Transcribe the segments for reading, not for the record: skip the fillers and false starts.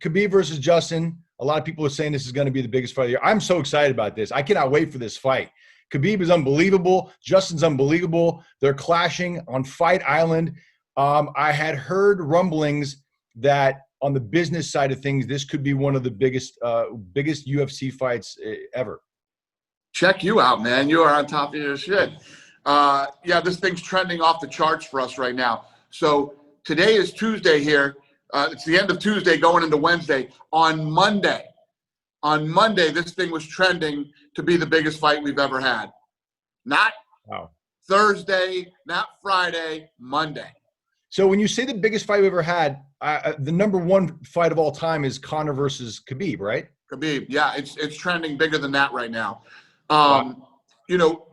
Khabib versus Justin. A lot of people are saying this is going to be the biggest fight of the year. I'm so excited about this. I cannot wait for this fight. Khabib is unbelievable. Justin's unbelievable. They're clashing on Fight Island. I had heard rumblings that on the business side of things, this could be one of the biggest UFC fights ever. Check you out, man. You are on top of your shit. Yeah, this thing's trending off the charts for us right now. So today is Tuesday here. It's the end of Tuesday going into Wednesday. On Monday, this thing was trending to be the biggest fight we've ever had. Not Thursday, not Friday, Monday. So when you say the biggest fight we ever had, the number one fight of all time is Conor versus Khabib, right? Khabib, yeah, it's trending bigger than that right now. You know,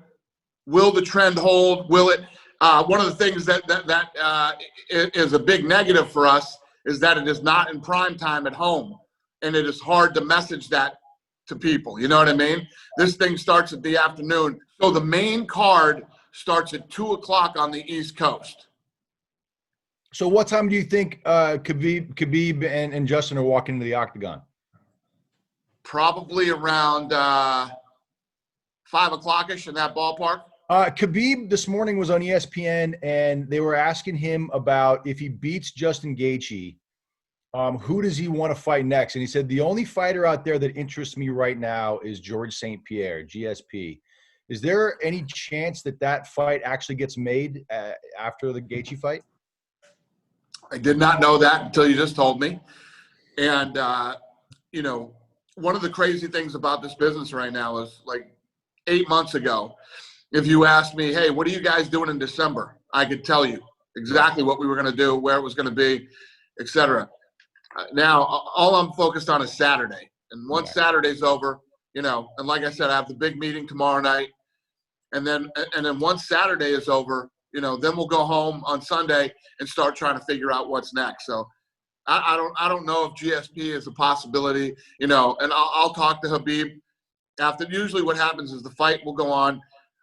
will the trend hold? Will it? One of the things that is a big negative for us is that it is not in prime time at home, and it is hard to message that to people. You know what I mean? This thing starts at the afternoon, so the main card starts at 2 o'clock on the East Coast. So what time do you think Khabib and Justin are walking into the octagon? Probably around 5 o'clock-ish in that ballpark. Khabib this morning was on ESPN, and they were asking him about if he beats Justin Gaethje, who does he want to fight next? And he said, the only fighter out there that interests me right now is George St. Pierre, GSP. Is there any chance that that fight actually gets made after the Gaethje fight? I did not know that until you just told me. And, you know, one of the crazy things about this business right now is, like, 8 months ago, if you asked me, hey, what are you guys doing in December? I could tell you exactly what we were going to do, where it was going to be, etc. Now, all I'm focused on is Saturday. And once Saturday's over, you know, and like I said, I have the big meeting tomorrow night. And then once Saturday is over, you know, then we'll go home on Sunday and start trying to figure out what's next. So I don't know if GSP is a possibility, you know, and I'll talk to Khabib after. Usually what happens is the fight will go on.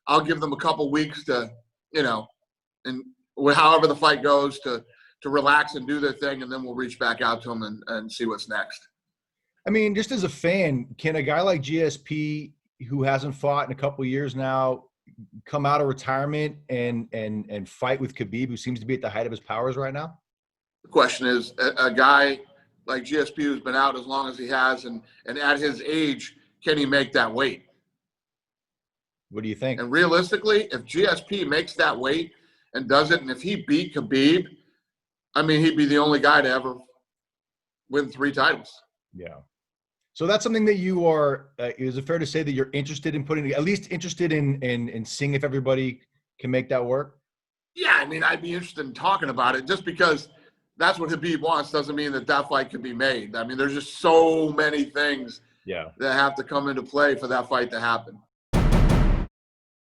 I'll give them a couple weeks to, you know, and however the fight goes to relax and do their thing. And then we'll reach back out to them and see what's next. I mean, just as a fan, can a guy like GSP who hasn't fought in a couple of years now come out of retirement and fight with Khabib, who seems to be at the height of his powers right now? The question is, a guy like GSP who's been out as long as he has and at his age, can he make that weight? What do you think? And realistically, if GSP makes that weight and does it, and if he beat Khabib, I mean, he'd be the only guy to ever win 3 titles. Yeah. So that's something that you are, is it fair to say that you're interested in putting, at least interested in seeing if everybody can make that work? Yeah, I mean, I'd be interested in talking about it. Just because that's what Khabib wants doesn't mean that fight can be made. I mean, there's just so many things that have to come into play for that fight to happen.